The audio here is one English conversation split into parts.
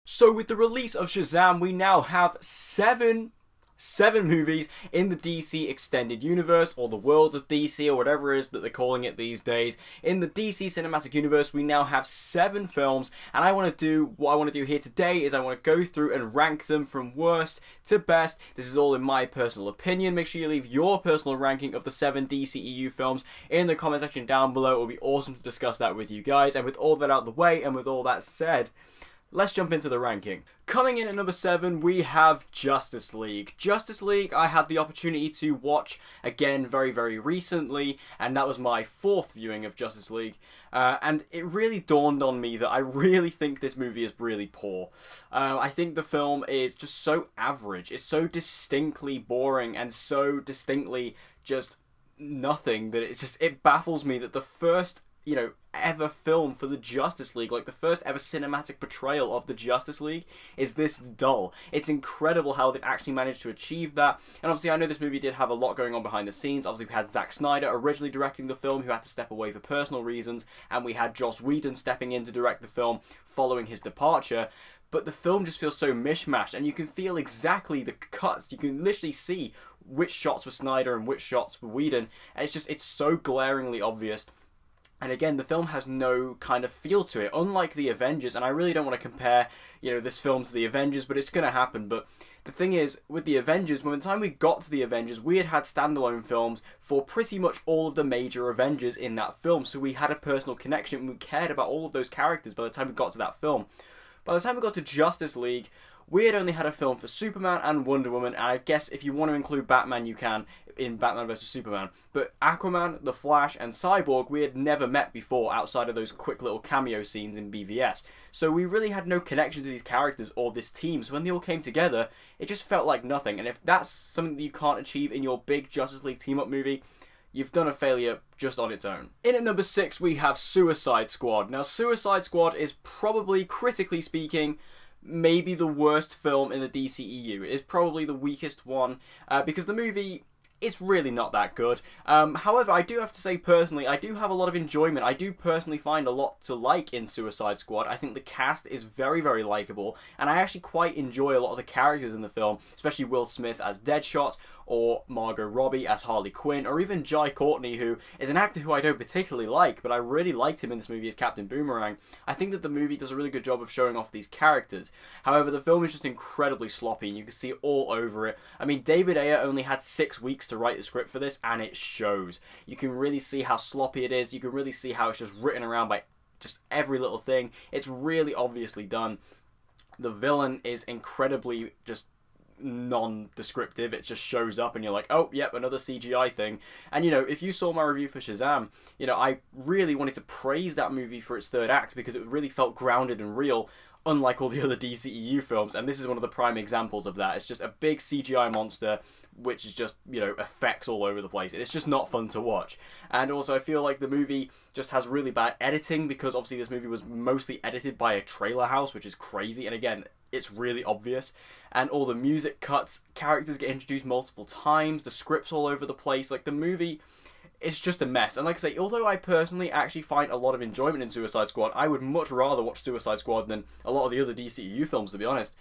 So with the release of Shazam, we now have seven movies in the DC Extended Universe, or the Worlds of DC, or whatever it is that they're calling it these days. In the DC Cinematic Universe, we now have 7 films, and what I want to do here today is I want to go through and rank them from worst to best. This is all in my personal opinion. Make sure you leave your personal ranking of the 7 DCEU films in the comment section down below. It will be awesome to discuss that with you guys. And with all that out of the way, and with all that said, let's jump into the ranking. Coming in at number 7, we have Justice League. Justice League, I had the opportunity to watch again very, very recently, and that was my 4th viewing of Justice League. And it really dawned on me that I really think this movie is really poor. I think the film is just so average. It's so distinctly boring and so distinctly just nothing that it baffles me that the first ever film for the Justice League, like the first ever cinematic portrayal of the Justice League, is this dull. It's incredible how they've actually managed to achieve that. And obviously I know this movie did have a lot going on behind the scenes. Obviously we had Zack Snyder originally directing the film, who had to step away for personal reasons, and we had Joss Whedon stepping in to direct the film following his departure. But the film just feels so mishmashed, and you can feel exactly the cuts. You can literally see which shots were Snyder and which shots were Whedon, and it's so glaringly obvious. And again, the film has no kind of feel to it, unlike the Avengers, and I really don't want to compare, this film to the Avengers, but it's going to happen. But the thing is, with the Avengers, when the time we got to the Avengers, we had standalone films for pretty much all of the major Avengers in that film, so we had a personal connection, and we cared about all of those characters by the time we got to that film. By the time we got to Justice League, we had only had a film for Superman and Wonder Woman, and I guess if you want to include Batman, you can, in Batman vs Superman. But Aquaman, The Flash, and Cyborg, we had never met before outside of those quick little cameo scenes in BVS. So we really had no connection to these characters or this team, so when they all came together, it just felt like nothing. And if that's something that you can't achieve in your big Justice League team-up movie, you've done a failure just on its own. In at number 6, we have Suicide Squad. Now, Suicide Squad is probably, critically speaking, maybe the worst film in the DCEU. It is probably the weakest one, because the movie, it's really not that good. However, I do have to say personally, I do have a lot of enjoyment. I do personally find a lot to like in Suicide Squad. I think the cast is very, very likeable, and I actually quite enjoy a lot of the characters in the film, especially Will Smith as Deadshot, or Margot Robbie as Harley Quinn, or even Jai Courtney, who is an actor who I don't particularly like, but I really liked him in this movie as Captain Boomerang. I think that the movie does a really good job of showing off these characters. However, the film is just incredibly sloppy, and you can see it all over it. I mean, David Ayer only had 6 weeks to write the script for this, and it shows. You can really see how sloppy it is. You can really see how it's just written around by just every little thing. It's really obviously done. The villain is incredibly just non-descriptive. It just shows up and you're like, oh, yep, another CGI thing. And if you saw my review for Shazam, I really wanted to praise that movie for its 3rd act, because it really felt grounded and real, unlike all the other DCEU films, and this is one of the prime examples of that. It's just a big CGI monster, which is just, effects all over the place. It's just not fun to watch. And also, I feel like the movie just has really bad editing, because obviously this movie was mostly edited by a trailer house, which is crazy, and again, it's really obvious. And all the music cuts, characters get introduced multiple times, the script's all over the place. Like, the movie, it's just a mess. And like I say, although I personally actually find a lot of enjoyment in Suicide Squad, I would much rather watch Suicide Squad than a lot of the other DCEU films, to be honest.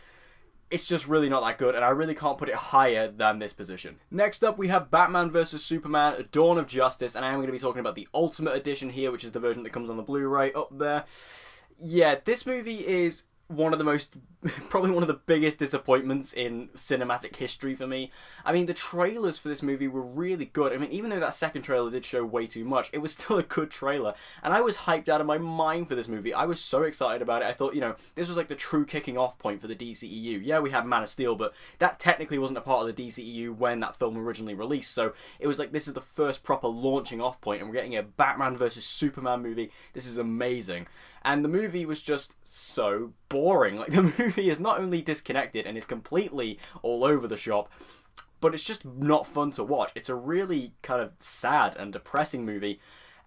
It's just really not that good, and I really can't put it higher than this position. Next up, we have Batman vs Superman, Dawn of Justice, and I am going to be talking about the Ultimate Edition here, which is the version that comes on the Blu-ray up there. Yeah, this movie is probably one of the biggest disappointments in cinematic history for me. I mean, the trailers for this movie were really good. I mean, even though that second trailer did show way too much, it was still a good trailer. And I was hyped out of my mind for this movie. I was so excited about it. I thought, this was like the true kicking off point for the DCEU. Yeah, we had Man of Steel, but that technically wasn't a part of the DCEU when that film originally released. So it was like, this is the first proper launching off point, and we're getting a Batman versus Superman movie. This is amazing. And the movie was just so boring. Like, the movie is not only disconnected and is completely all over the shop, but it's just not fun to watch. It's a really kind of sad and depressing movie.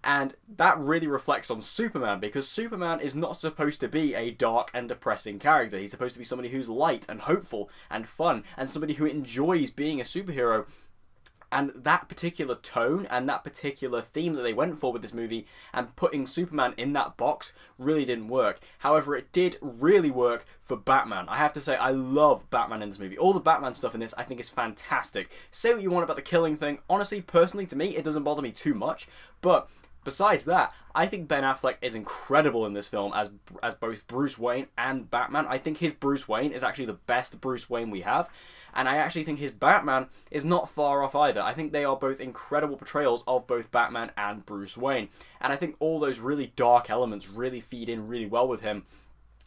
And that really reflects on Superman, because Superman is not supposed to be a dark and depressing character. He's supposed to be somebody who's light and hopeful and fun, and somebody who enjoys being a superhero. And that particular tone and that particular theme that they went for with this movie and putting Superman in that box really didn't work. However, it did really work for Batman. I have to say, I love Batman in this movie. All the Batman stuff in this I think is fantastic. Say what you want about the killing thing. Honestly, personally, to me, it doesn't bother me too much. But besides that, I think Ben Affleck is incredible in this film as both Bruce Wayne and Batman. I think his Bruce Wayne is actually the best Bruce Wayne we have. And I actually think his Batman is not far off either. I think they are both incredible portrayals of both Batman and Bruce Wayne. And I think all those really dark elements really feed in really well with him.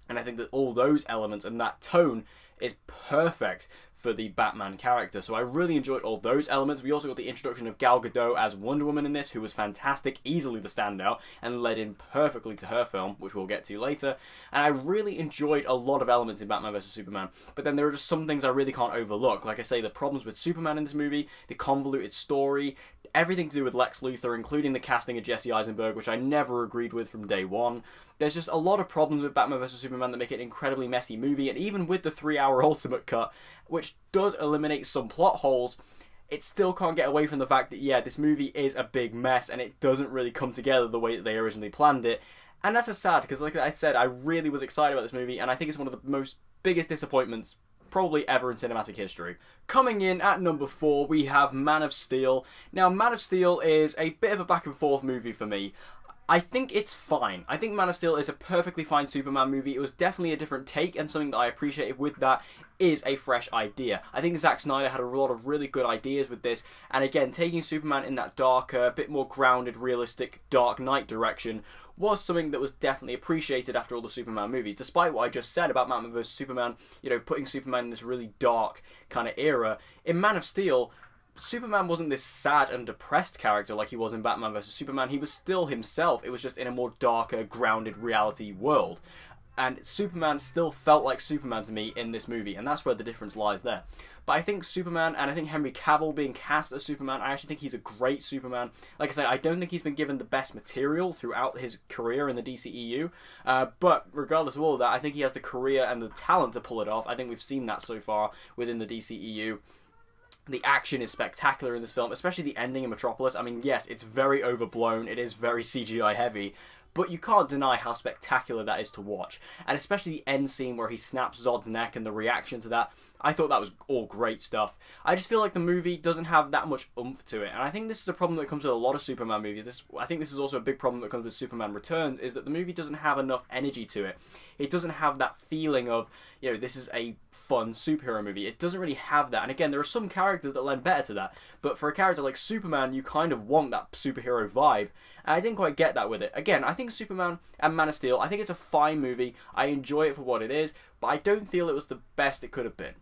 And I think that all those elements and that tone is perfect for the Batman character. So I really enjoyed all those elements. We also got the introduction of Gal Gadot as Wonder Woman in this, who was fantastic, easily the standout, and led in perfectly to her film, which we'll get to later. And I really enjoyed a lot of elements in Batman vs Superman, but then there are just some things I really can't overlook. Like I say, the problems with Superman in this movie, the convoluted story, everything to do with Lex Luthor, including the casting of Jesse Eisenberg, which I never agreed with from day one. There's just a lot of problems with Batman vs Superman that make it an incredibly messy movie, and even with the 3-hour Ultimate Cut, which does eliminate some plot holes, it still can't get away from the fact that, yeah, this movie is a big mess, and it doesn't really come together the way that they originally planned it. And that's just sad, because like I said, I really was excited about this movie, and I think it's one of the most biggest disappointments probably ever in cinematic history. Coming in at number 4, we have Man of Steel. Now, Man of Steel is a bit of a back and forth movie for me. I think it's fine. I think Man of Steel is a perfectly fine Superman movie. It was definitely a different take, and something that I appreciated with that is a fresh idea. I think Zack Snyder had a lot of really good ideas with this, and again, taking Superman in that darker, bit more grounded, realistic Dark Knight direction was something that was definitely appreciated after all the Superman movies. Despite what I just said about Batman vs Superman, you know, putting Superman in this really dark kind of era, in Man of Steel, Superman wasn't this sad and depressed character like he was in Batman vs Superman. He was still himself. It was just in a more darker, grounded reality world. And Superman still felt like Superman to me in this movie, and that's where the difference lies there. But I think Superman, and I think Henry Cavill being cast as Superman, I actually think he's a great Superman. Like I say, I don't think he's been given the best material throughout his career in the DCEU, but regardless of all of that, I think he has the career and the talent to pull it off. I think we've seen that so far within the DCEU. The action is spectacular in this film, especially the ending in Metropolis. I mean, yes, it's very overblown, it is very CGI heavy, but you can't deny how spectacular that is to watch. And especially the end scene where he snaps Zod's neck and the reaction to that, I thought that was all great stuff. I just feel like the movie doesn't have that much oomph to it. And I think this is a problem that comes with a lot of Superman movies. I think this is also a big problem that comes with Superman Returns, is that the movie doesn't have enough energy to it. It doesn't have that feeling of, you know, this is a fun superhero movie. It doesn't really have that. And again, there are some characters that lend better to that. But for a character like Superman, you kind of want that superhero vibe. And I didn't quite get that with it. Again, I think Superman and Man of Steel, I think it's a fine movie. I enjoy it for what it is, but I don't feel it was the best it could have been.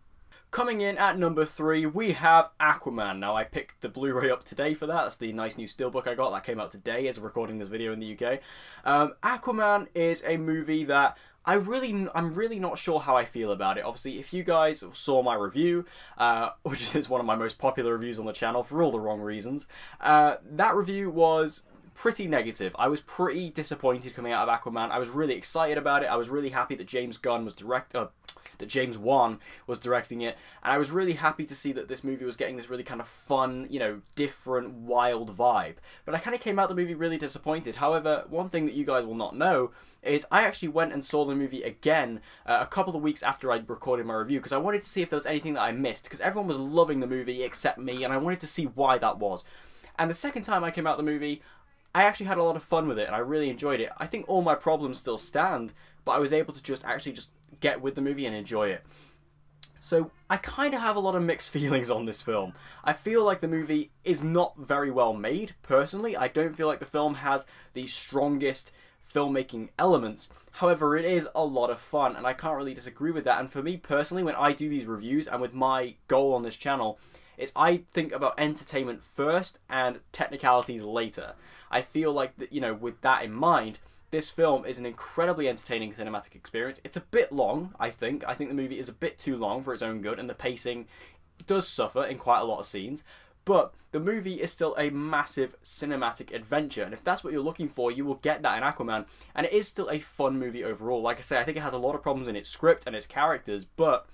Coming in at number 3, we have Aquaman. Now, I picked the Blu-ray up today for that. That's the nice new steelbook I got. That came out today as of recording this video in the UK. Aquaman is a movie that I'm really not sure how I feel about it. Obviously, if you guys saw my review, which is one of my most popular reviews on the channel for all the wrong reasons, that review was pretty negative. I was pretty disappointed coming out of Aquaman. I was really excited about it. I was really happy that James Wan was directing it, and I was really happy to see that this movie was getting this really kind of fun, you know, different, wild vibe. But I kind of came out the movie really disappointed. However, one thing that you guys will not know is I actually went and saw the movie again a couple of weeks after I'd recorded my review, because I wanted to see if there was anything that I missed, because everyone was loving the movie except me, and I wanted to see why that was. And the second time I came out the movie, I actually had a lot of fun with it, and I really enjoyed it. I think all my problems still stand, but I was able to just get with the movie and enjoy it. So I kind of have a lot of mixed feelings on this film. I feel like the movie is not very well made, personally. I don't feel like the film has the strongest filmmaking elements. However, it is a lot of fun, and I can't really disagree with that. And for me personally, when I do these reviews, and with my goal on this channel, is I think about entertainment first and technicalities later. I feel like that, you know, with that in mind, this film is an incredibly entertaining cinematic experience. It's a bit long, I think. I think the movie is a bit too long for its own good, and the pacing does suffer in quite a lot of scenes. But the movie is still a massive cinematic adventure, and if that's what you're looking for, you will get that in Aquaman, and it is still a fun movie overall. Like I say, I think it has a lot of problems in its script and its characters, but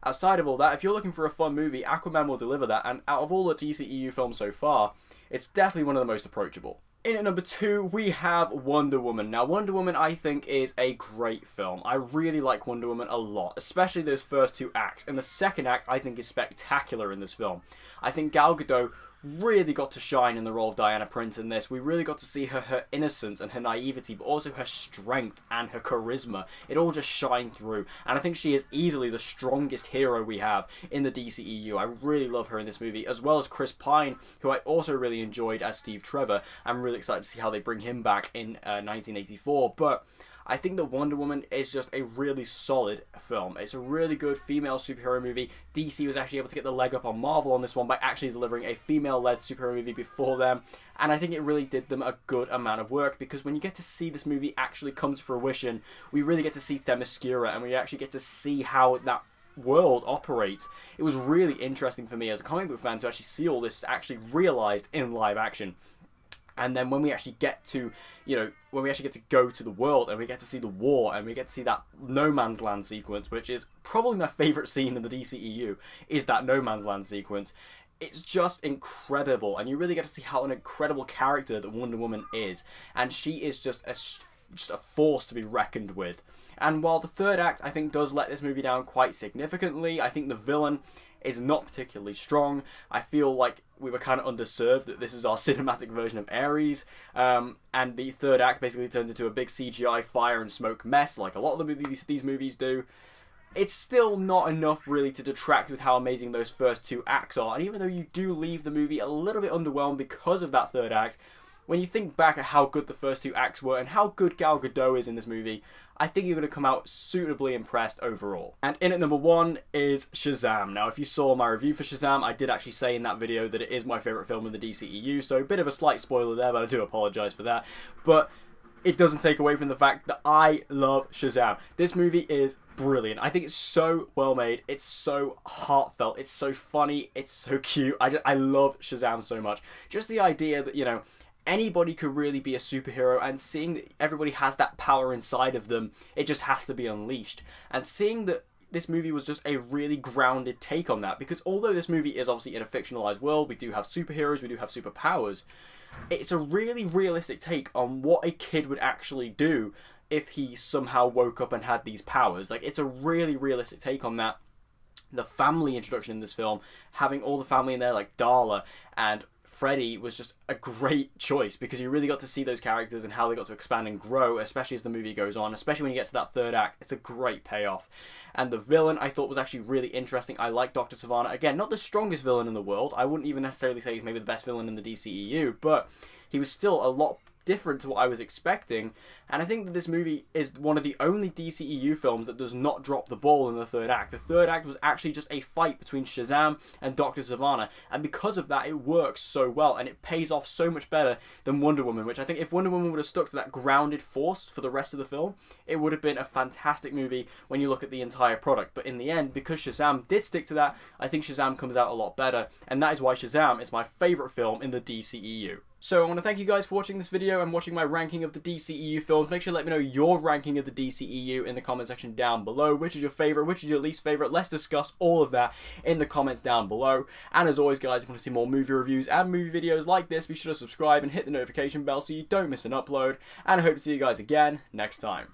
outside of all that, if you're looking for a fun movie, Aquaman will deliver that, and out of all the DCEU films so far, it's definitely one of the most approachable. In at number 2, we have Wonder Woman. Now, Wonder Woman, I think, is a great film. I really like Wonder Woman a lot, especially those first 2 acts. And the second act, I think, is spectacular in this film. I think Gal Gadot really got to shine in the role of Diana Prince in this. We really got to see her innocence and her naivety, but also her strength and her charisma. It all just shined through. And I think she is easily the strongest hero we have in the DCEU. I really love her in this movie, as well as Chris Pine, who I also really enjoyed as Steve Trevor. I'm really excited to see how they bring him back in 1984. But I think that Wonder Woman is just a really solid film. It's a really good female superhero movie. DC was actually able to get the leg up on Marvel on this one by actually delivering a female-led superhero movie before them. And I think it really did them a good amount of work, because when you get to see this movie actually come to fruition, we really get to see Themyscira, and we actually get to see how that world operates. It was really interesting for me as a comic book fan to actually see all this actually realized in live action. And then when we actually get to, when we actually get to go to the world and we get to see the war and we get to see that no man's land sequence, which is probably my favourite scene in the DCEU, is that no man's land sequence. It's just incredible, and you really get to see how an incredible character that Wonder Woman is, and she is just a force to be reckoned with. And while the third act, I think, does let this movie down quite significantly, I think the villain is not particularly strong. I feel like we were kind of underserved, that this is our cinematic version of Ares, and the third act basically turns into a big CGI fire and smoke mess, like a lot of these movies do. It's still not enough really to detract with how amazing those first 2 acts are, and even though you do leave the movie a little bit underwhelmed because of that third act, when you think back at how good the first 2 acts were and how good Gal Gadot is in this movie, I think you're going to come out suitably impressed overall. And in at number 1 is Shazam. Now, if you saw my review for Shazam, I did actually say in that video that it is my favourite film in the DCEU, so a bit of a slight spoiler there, but I do apologise for that. But it doesn't take away from the fact that I love Shazam. This movie is brilliant. I think it's so well made. It's so heartfelt. It's so funny. It's so cute. I love Shazam so much. Just the idea that, anybody could really be a superhero, and seeing that everybody has that power inside of them, it just has to be unleashed. And seeing that this movie was just a really grounded take on that, because although this movie is obviously in a fictionalized world, we do have superheroes, we do have superpowers, it's a really realistic take on what a kid would actually do if he somehow woke up and had these powers. Like, it's a really realistic take on that. The family introduction in this film, having all the family in there, like Darla and Freddy, was just a great choice, because you really got to see those characters and how they got to expand and grow, especially as the movie goes on, especially when you get to that third act. It's a great payoff. And the villain, I thought, was actually really interesting. I like Dr. Sivana. Again, not the strongest villain in the world. I wouldn't even necessarily say he's maybe the best villain in the DCEU, but he was still a lot different to what I was expecting, and I think that this movie is one of the only DCEU films that does not drop the ball in the third act. The third act was actually just a fight between Shazam and Dr. Sivana, and because of that, it works so well, and it pays off so much better than Wonder Woman, which I think if Wonder Woman would have stuck to that grounded force for the rest of the film, it would have been a fantastic movie when you look at the entire product. But in the end, because Shazam did stick to that, I think Shazam comes out a lot better, and that is why Shazam is my favourite film in the DCEU. So I want to thank you guys for watching this video and watching my ranking of the DCEU films. Make sure to let me know your ranking of the DCEU in the comment section down below. Which is your favourite? Which is your least favourite? Let's discuss all of that in the comments down below. And as always, guys, if you want to see more movie reviews and movie videos like this, be sure to subscribe and hit the notification bell so you don't miss an upload. And I hope to see you guys again next time.